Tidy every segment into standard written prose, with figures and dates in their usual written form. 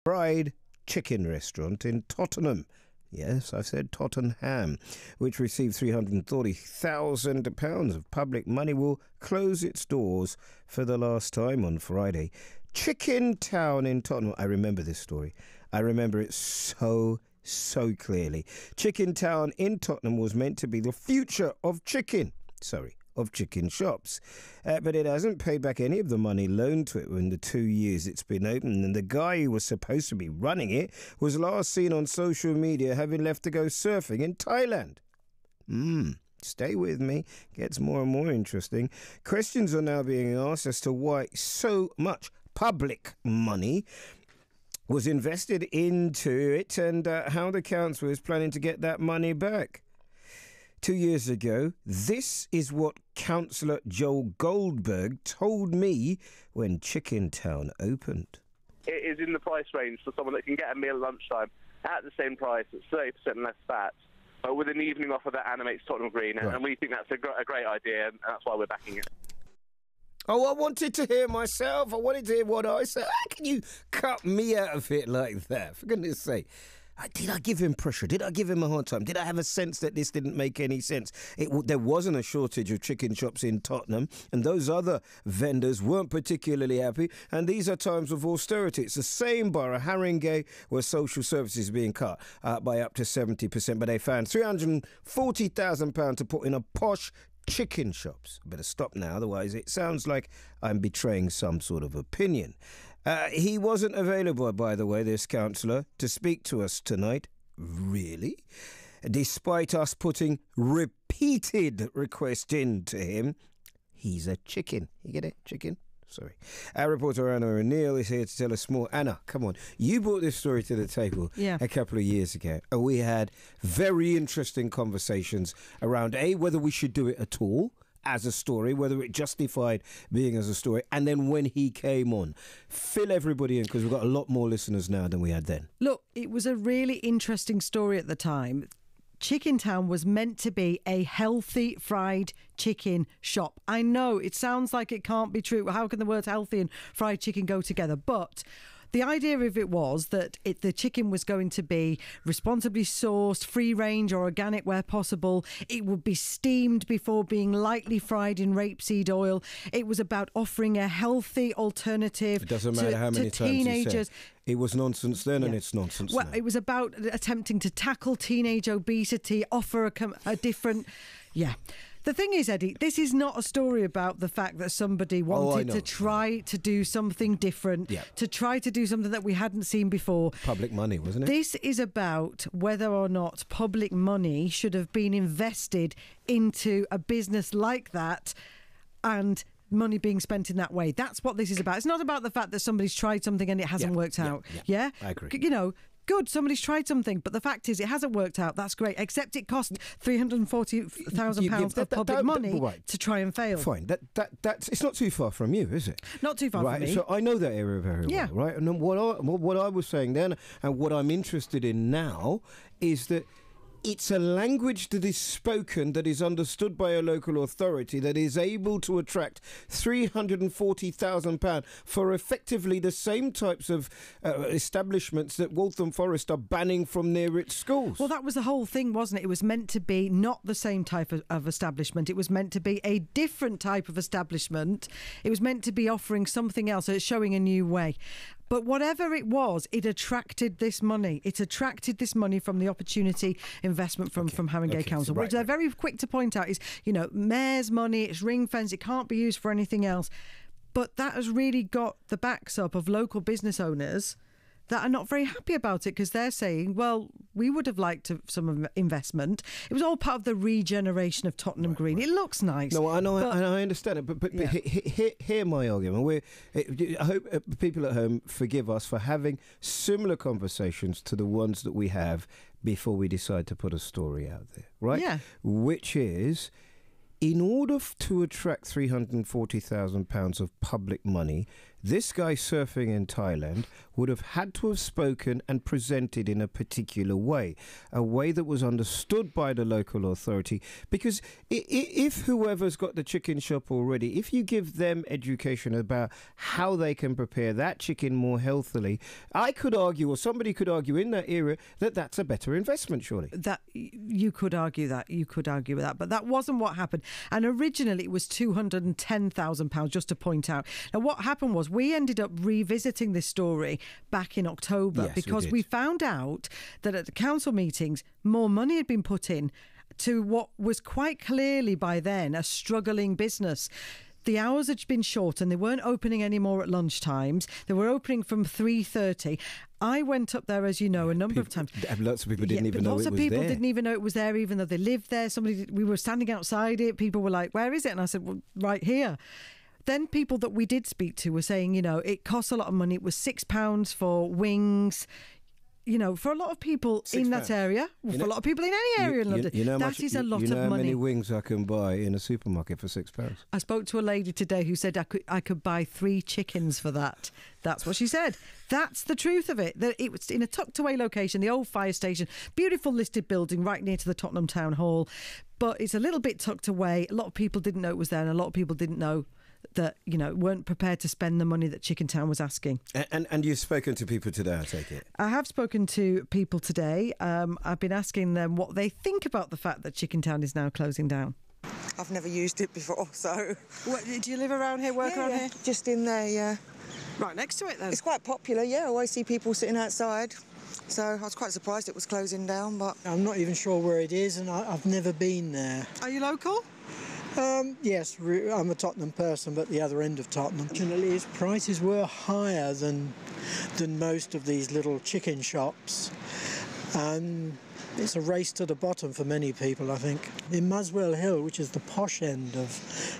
fried chicken restaurant in Tottenham. Yes, I said Tottenham, which received £330,000 of public money, will close its doors for the last time on Friday. ChickenTown in Tottenham. I remember this story. I remember it so clearly. ChickenTown in Tottenham was meant to be the future of chicken shops. But it hasn't paid back any of the money loaned to it in the 2 years it's been open. And the guy who was supposed to be running it was last seen on social media having left to go surfing in Thailand. Stay with me. Gets more and more interesting. Questions are now being asked as to why so much public money was invested into it and how the council is planning to get that money back. 2 years ago, this is what Councillor Joel Goldberg told me when ChickenTown opened. It is in the price range for someone that can get a meal at lunchtime at the same price, at 30% less fat, but with an evening offer that animates Tottenham Green. Right. And we think that's a great idea, and that's why we're backing it. Oh, I wanted to hear myself. I wanted to hear what I said. How can you cut me out of it like that? For goodness sake. Did I give him pressure? Did I give him a hard time? Did I have a sense that this didn't make any sense? There wasn't a shortage of chicken shops in Tottenham, and those other vendors weren't particularly happy, and these are times of austerity. It's the same borough, Haringey, where social services are being cut by up to 70%, but they found £340,000 to put in a posh chicken shops. I better stop now, otherwise it sounds like I'm betraying some sort of opinion. He wasn't available, by the way, this councillor, to speak to us tonight. Really? Despite us putting repeated requests in to him, he's a chicken. You get it? Chicken? Sorry. Our reporter Anna O'Neill is here to tell us more. Anna, come on. You brought this story to the table a couple of years ago. And we had very interesting conversations around, whether we should do it at all as a story, whether it justified being as a story, and then when he came on. Fill everybody in, because we've got a lot more listeners now than we had then. Look, it was a really interesting story at the time. ChickenTown was meant to be a healthy fried chicken shop. I know it sounds like it can't be true. How can the words healthy and fried chicken go together? But the idea of it was that the chicken was going to be responsibly sourced, free range or organic where possible. It would be steamed before being lightly fried in rapeseed oil. It was about offering a healthy alternative. It doesn't matter how many times teenagers. You said it was nonsense then, and it's nonsense now. It was about attempting to tackle teenage obesity, offer a different. The thing is, Eddie, this is not a story about the fact that somebody wanted to try to do something different, to try to do something that we hadn't seen before. Public money, wasn't it? This is about whether or not public money should have been invested into a business like that and money being spent in that way. That's what this is about. It's not about the fact that somebody's tried something and it hasn't worked out. I agree. Good, somebody's tried something, but the fact is it hasn't worked out. That's great, except it cost £340,000 of public money to try and fail. Fine, that's it's not too far from you, is it? Not too far from me. So I know that area very well, right? And what I was saying then, and what I'm interested in now, is that it's a language that is spoken, that is understood by a local authority, that is able to attract £340,000 for effectively the same types of establishments that Waltham Forest are banning from near its schools. Well, that was the whole thing, wasn't it? It was meant to be not the same type of establishment. It was meant to be a different type of establishment. It was meant to be offering something else. So it's showing a new way. But whatever it was, it attracted this money. It attracted this money from the opportunity investment from Haringey Council, which they're very quick to point out is, mayor's money, it's ring fence, it can't be used for anything else. But that has really got the backs up of local business owners that are not very happy about it, because they're saying, well, we would have liked some investment. It was all part of the regeneration of Tottenham Green. It looks nice. No, I know, and I understand it, but hear my argument. I hope people at home forgive us for having similar conversations to the ones that we have before we decide to put a story out there, right? Yeah. Which is, in order to attract £340,000 of public money, this guy surfing in Thailand would have had to have spoken and presented in a particular way, a way that was understood by the local authority. Because if whoever's got the chicken shop already, if you give them education about how they can prepare that chicken more healthily, I could argue, or somebody could argue in that area, that that's a better investment, surely. That you could argue with that, but that wasn't what happened. And originally it was £210,000, just to point out. Now, what happened was we ended up revisiting this story back in October, because we found out that at the council meetings more money had been put in to what was quite clearly by then a struggling business. The hours had been shortened. They weren't opening anymore at lunchtimes. They were opening from 3:30. I went up there, as you know, a number of times. Lots of people didn't even know it was there. Lots of people didn't even know it was there, even though they lived there. We were standing outside it. People were like, "Where is it?" And I said, "Well, right here." Then people that we did speak to were saying, it costs a lot of money. It was £6 for wings. For a lot of people in that area, for a lot of people in any area in London, that is a lot of money. You know how many wings I can buy in a supermarket for £6? I spoke to a lady today who said I could buy 3 chickens for that. That's what she said. That's the truth of it. That it was in a tucked away location, the old fire station, beautiful listed building right near to the Tottenham Town Hall. But it's a little bit tucked away. A lot of people didn't know it was there, and a lot of people didn't know that, weren't prepared to spend the money that ChickenTown was asking. And you've spoken to people today, I take it? I have spoken to people today. I've been asking them what they think about the fact that ChickenTown is now closing down. I've never used it before, so... Do you live around here, work around here? Just in there, yeah. Right next to it, then? It's quite popular, yeah. I always see people sitting outside. So I was quite surprised it was closing down, but... I'm not even sure where it is, and I've never been there. Are you local? Yes, I'm a Tottenham person, but the other end of Tottenham. Fortunately, its prices were higher than most of these little chicken shops. And it's a race to the bottom for many people, I think. In Muswell Hill, which is the posh end of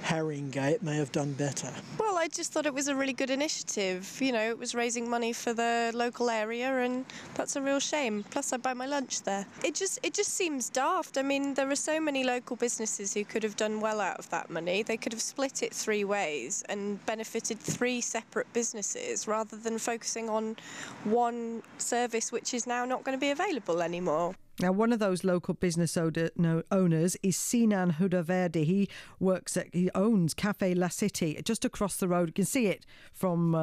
Haringey, it may have done better. Well, I just thought it was a really good initiative. It was raising money for the local area, and that's a real shame. Plus, I buy my lunch there. It just seems daft. I mean, there are so many local businesses who could have done well out of that money. They could have split it 3 ways and benefited 3 separate businesses rather than focusing on one service which is now not going to be available anymore. Now, one of those local business owners is Sinan Hudaverdi. He owns Cafe La City, just across the road. You can see it from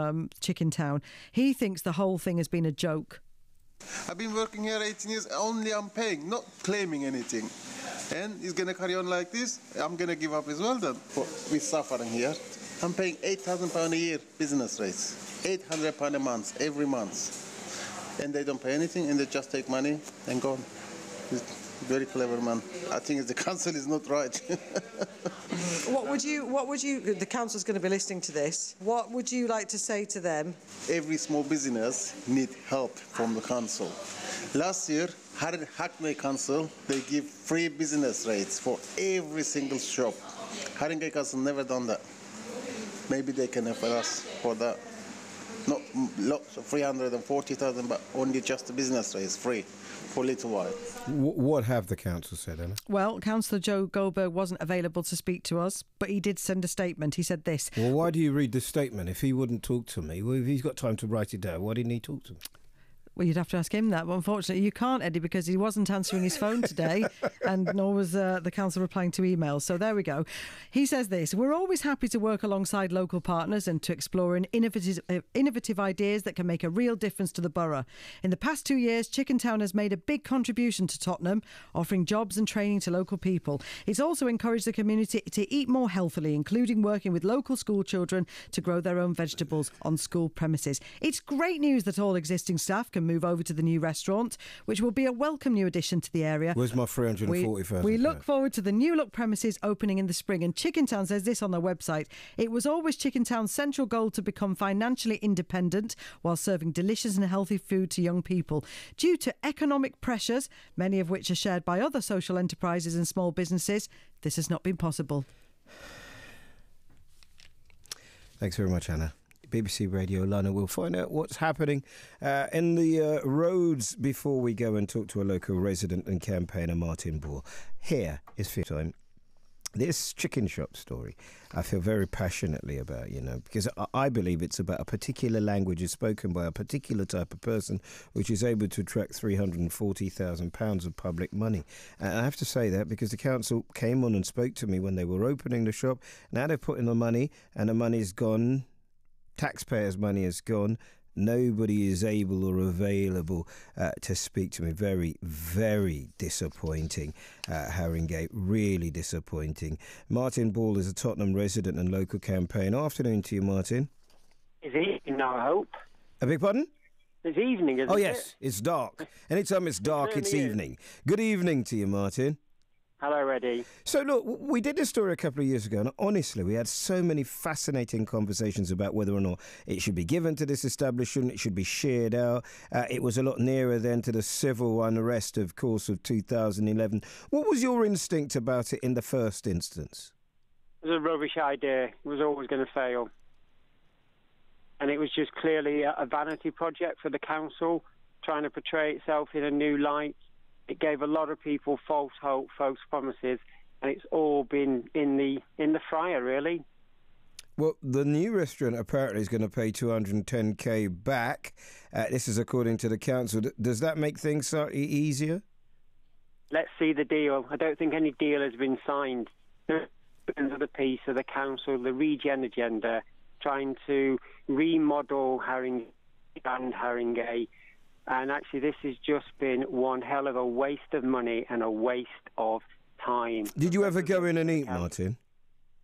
ChickenTown. He thinks the whole thing has been a joke. I've been working here 18 years, only I'm paying, not claiming anything. And it's going to carry on like this. I'm going to give up as well then. We're suffering here. I'm paying £8,000 a year business rates, £800 a month, every month. And they don't pay anything, and they just take money and go. Very clever man. I think the council is not right. What would you, the council's going to be listening to this, what would you like to say to them? Every small business need help from the council. Last year, Hackney Council, they give free business rates for every single shop. Haringey Council never done that. Maybe they can help us for that. Not lots of 340,000, but only just the business rates free. For a little while. What have the council said, Anna? Well, Councillor Joe Goldberg wasn't available to speak to us, but he did send a statement. He said this. Well, why do you read the statement if he wouldn't talk to me? Well, if he's got time to write it down, why didn't he talk to me? Well, you'd have to ask him that. But unfortunately, you can't, Eddie, because he wasn't answering his phone today, and nor was the council replying to emails. So there we go. He says this: "We're always happy to work alongside local partners and to explore innovative ideas that can make a real difference to the borough. In the past 2 years, ChickenTown has made a big contribution to Tottenham, offering jobs and training to local people. It's also encouraged the community to eat more healthily, including working with local school children to grow their own vegetables on school premises. It's great news that all existing staff can move over to the new restaurant, which will be a welcome new addition to the area. Where's my 340,000? We look forward to the new look premises opening in the spring." And ChickenTown says this on their website: "It was always ChickenTown's central goal to become financially independent while serving delicious and healthy food to young people. Due to economic pressures, many of which are shared by other social enterprises and small businesses, this has not been possible." Thanks very much, Anna. BBC Radio London. We'll find out what's happening in the roads before we go and talk to a local resident and campaigner, Martin Ball. Here is Fit Time. This chicken shop story, I feel very passionately about, because I believe it's about a particular language is spoken by a particular type of person which is able to attract £340,000 of public money. And I have to say that because the council came on and spoke to me when they were opening the shop. Now they've put in the money and the money's gone. Taxpayers' money is gone. Nobody is able or available to speak to me. Very, very disappointing, Haringey. Really disappointing. Martin Ball is a Tottenham resident and local campaigner. Afternoon to you, Martin. It's evening now, I hope. A big pardon? It's evening, isn't it? Oh, yes, it's dark. Anytime it's dark, it's evening. Good evening to you, Martin. Hello, Eddie. So, look, we did this story a couple of years ago, and honestly, we had so many fascinating conversations about whether or not it should be given to this establishment, it should be shared out. It was a lot nearer then to the civil unrest, of course, of 2011. What was your instinct about it in the first instance? It was a rubbish idea. It was always going to fail. And it was just clearly a vanity project for the council, trying to portray itself in a new light. It gave a lot of people false hope, false promises, and it's all been in the fryer, really. Well, the new restaurant apparently is going to pay $210,000 back. This is according to the council. Does that make things slightly easier? Let's see the deal. I don't think any deal has been signed. The piece of the council, the regen agenda, trying to remodel Haringey. And actually, this has just been one hell of a waste of money and a waste of time. Did you ever go in and eat, Martin?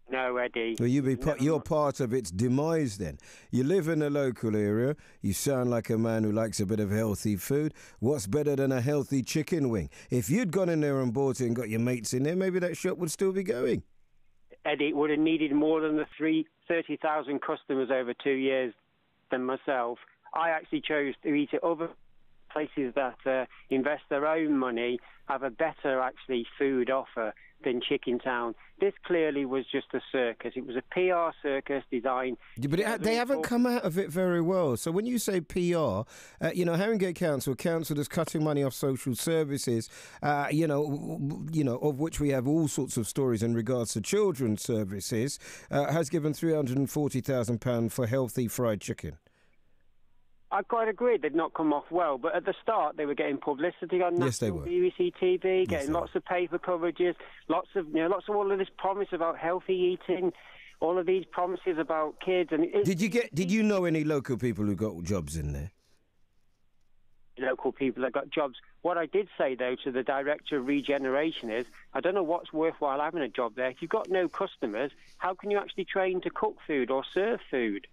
No, Eddie. Well, you're part of its demise then. You live in a local area. You sound like a man who likes a bit of healthy food. What's better than a healthy chicken wing? If you'd gone in there and bought it and got your mates in there, maybe that shop would still be going. Eddie, it would have needed more than the 30,000 customers over 2 years than myself. I actually chose to eat at other places that invest their own money, have a better, actually, food offer than ChickenTown. This clearly was just a circus. It was a PR circus designed... Yeah, but they haven't come out of it very well. So when you say PR, Haringey Council that's cutting money off social services, of which we have all sorts of stories in regards to children's services, has given £340,000 for healthy fried chicken. I quite agree they'd not come off well, but at the start they were getting publicity on national BBC TV, getting lots of paper coverages, lots of all of this promise about healthy eating, all of these promises about kids. And did you know any local people who got jobs in there? Local people that got jobs. What I did say though to the director of regeneration is, I don't know what's worthwhile having a job there. If you've got no customers, how can you actually train to cook food or serve food?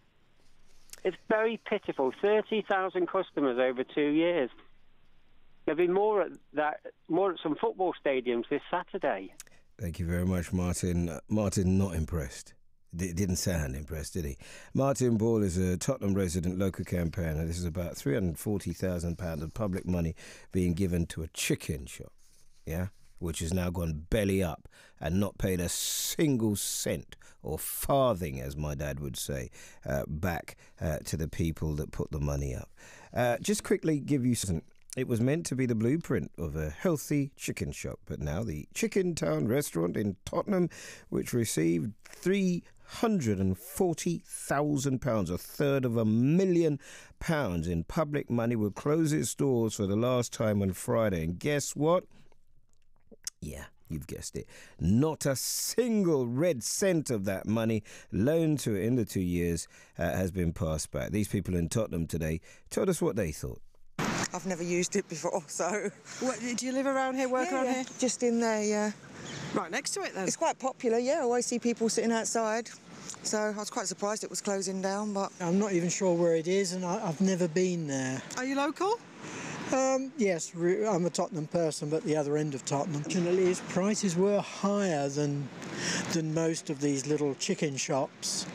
It's very pitiful. 30,000 customers over 2 years. There'll be more at some football stadiums this Saturday. Thank you very much, Martin. Martin, not impressed. Didn't sound impressed, did he? Martin Ball is a Tottenham resident, local campaigner. This is about £340,000 of public money being given to a chicken shop, which has now gone belly up and not paid a single cent or farthing, as my dad would say, back to the people that put the money up. Just quickly give you something. It was meant to be the blueprint of a healthy chicken shop, but now the ChickenTown restaurant in Tottenham, which received £340,000, a third of £1,000,000 in public money, will close its doors for the last time on Friday. And guess what? Yeah, you've guessed it. Not a single red cent of that money loaned to it in the 2 years has been passed back. These people in Tottenham today told us what they thought. I've never used it before, so... Do you live around here, work around here? Just in there, yeah. Right next to it, then? It's quite popular, yeah. I always see people sitting outside. So I was quite surprised it was closing down, but... I'm not even sure where it is, and I've never been there. Are you local? Yes, I'm a Tottenham person, but the other end of Tottenham. Fortunately, its prices were higher than most of these little chicken shops.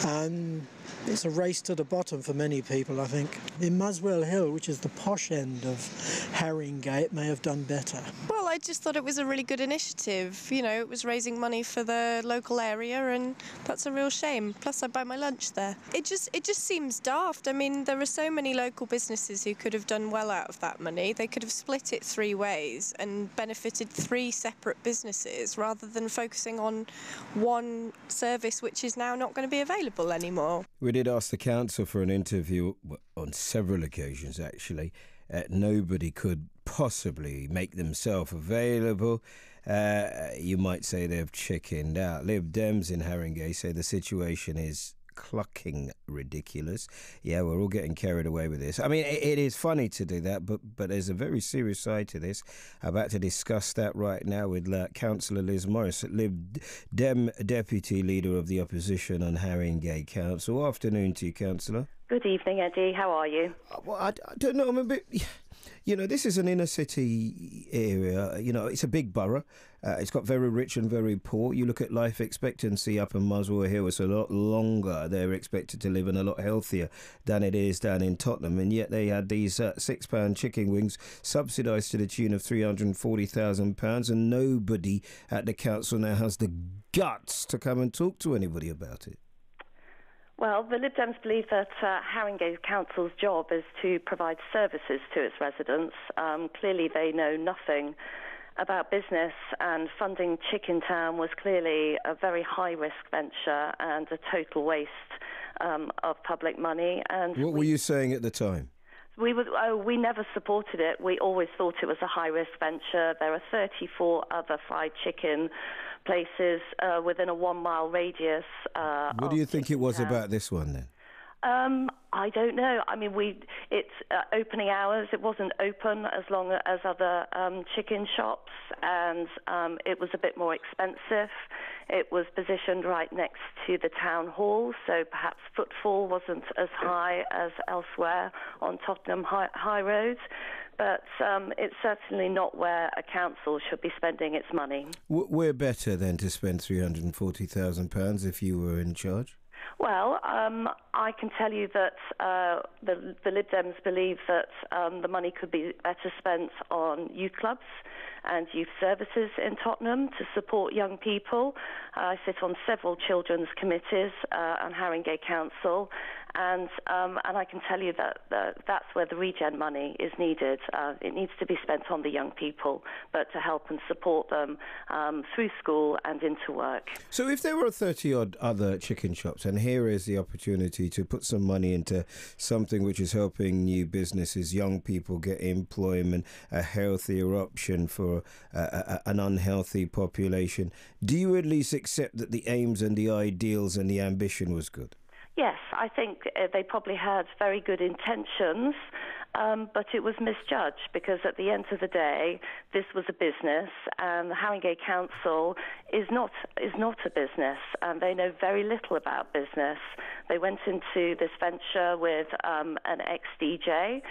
And it's a race to the bottom for many people, I think. In Muswell Hill, which is the posh end of Haringey, it may have done better. Well, I just thought it was a really good initiative. You know, it was raising money for the local area, and that's a real shame. Plus, I buy my lunch there. It just seems daft. I mean, there are so many local businesses who could have done well out of that money. They could have split it 3 ways and benefited 3 separate businesses rather than focusing on one service which is now not going to be available anymore. We did ask the council for an interview on several occasions, actually. Nobody could possibly make themselves available. You might say they've chickened out. Lib Dems in Haringey say the situation is clucking ridiculous. Yeah, we're all getting carried away with this. I mean, it is funny to do that, but there's a very serious side to this. I'm about to discuss that right now with Councillor Liz Morris, Lib Dem Deputy Leader of the Opposition on Haringey Council. Afternoon to you, Councillor. Good evening, Eddie. How are you? Well, I don't know. I'm a bit... You know, this is an inner city area. You know, it's a big borough. It's got very rich and very poor. You look at life expectancy up in Muswell Hill, it's a lot longer. They're expected to live and a lot healthier than it is down in Tottenham. And yet they had these £6 chicken wings subsidised to the tune of £340,000. And nobody at the council now has the guts to come and talk to anybody about it. Well, the Lib Dems believe that Haringey Council's job is to provide services to its residents. Clearly, they know nothing about business, and funding ChickenTown was clearly a very high-risk venture and a total waste of public money. And what were you saying at the time? We never supported it. We always thought it was a high-risk venture. There are 34 other fried chicken places within a 1-mile radius. What do you think it was about this one then? I don't know. I mean, it's opening hours. It wasn't open as long as other chicken shops, and it was a bit more expensive. It was positioned right next to the town hall, so perhaps footfall wasn't as high as elsewhere on Tottenham High Road. But it's certainly not where a council should be spending its money. We're better than to spend £340,000 if you were in charge? Well, I can tell you that the Lib Dems believe that the money could be better spent on youth clubs and youth services in Tottenham to support young people. I sit on several children's committees on Haringey Council, and I can tell you that that's where the regen money is needed. It needs to be spent on the young people, but to help and support them through school and into work. So if there were 30-odd other chicken shops, and here is the opportunity to put some money into something which is helping new businesses, young people get employment, a healthier option for an unhealthy population, do you at least accept that the aims and the ideals and the ambition was good? Yes, I think they probably had very good intentions, but it was misjudged because at the end of the day, this was a business, and the Haringey Council is not a business, and they know very little about business. They went into this venture with an ex-DJ,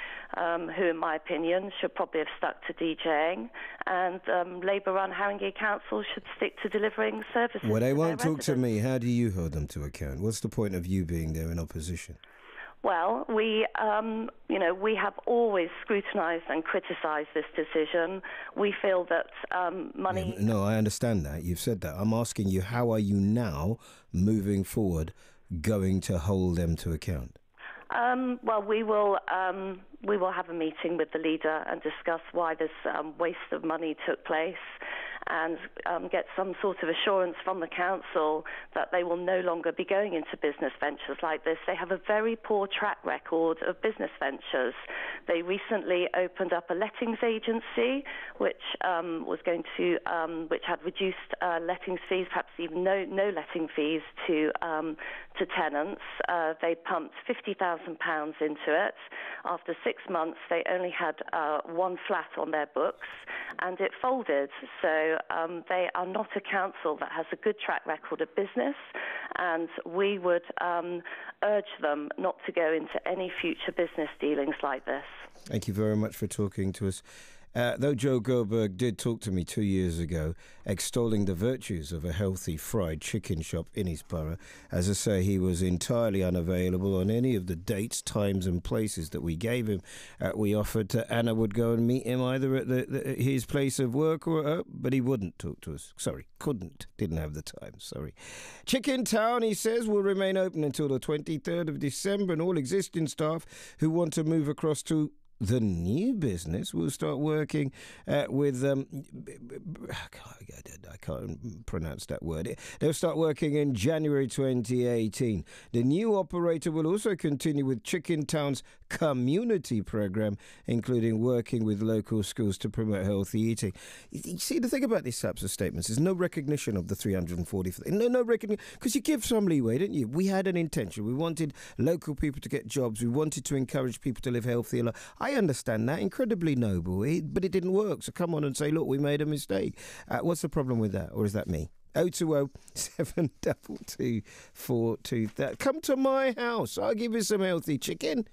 who, in my opinion, should probably have stuck to DJing, and Labour-run Haringey Council should stick to delivering services. Well, they won't talk to me. How do you hold them to account? What's the point of you being there in opposition? Well, we have always scrutinised and criticised this decision. We feel that money... No, I understand that. You've said that. I'm asking you, how are you now, moving forward, going to hold them to account? Well, we will have a meeting with the leader and discuss why this waste of money took place, and get some sort of assurance from the council that they will no longer be going into business ventures like this. They have a very poor track record of business ventures. They recently opened up a lettings agency, which which had reduced lettings fees, perhaps even no letting fees to tenants. They pumped £50,000 into it. After 6 months, they only had 1 flat on their books, and it folded. So they are not a council that has a good track record of business, and we would urge them not to go into any future business dealings like this. Thank you very much for talking to us. Though Joe Goldberg did talk to me 2 years ago, extolling the virtues of a healthy fried chicken shop in his borough, as I say, he was entirely unavailable on any of the dates, times and places that we gave him. We offered to Anna would go and meet him either at his place of work or but he wouldn't talk to us. Sorry, couldn't. Didn't have the time, sorry. ChickenTown, he says, will remain open until the 23rd of December, and all existing staff who want to move across to the new business will start working with I can't pronounce that word. They'll start working in January 2018. The new operator will also continue with ChickenTown's community program, including working with local schools to promote healthy eating. You see, the thing about these types of statements is no recognition of the 340. No recognition, because you give some leeway, don't you? We had an intention. We wanted local people to get jobs. We wanted to encourage people to live healthier. I understand that, incredibly noble, but it didn't work. So come on and say, look, we made a mistake. What's the problem with that, or is that me? 020-722-423. Come to my house. I'll give you some healthy chicken.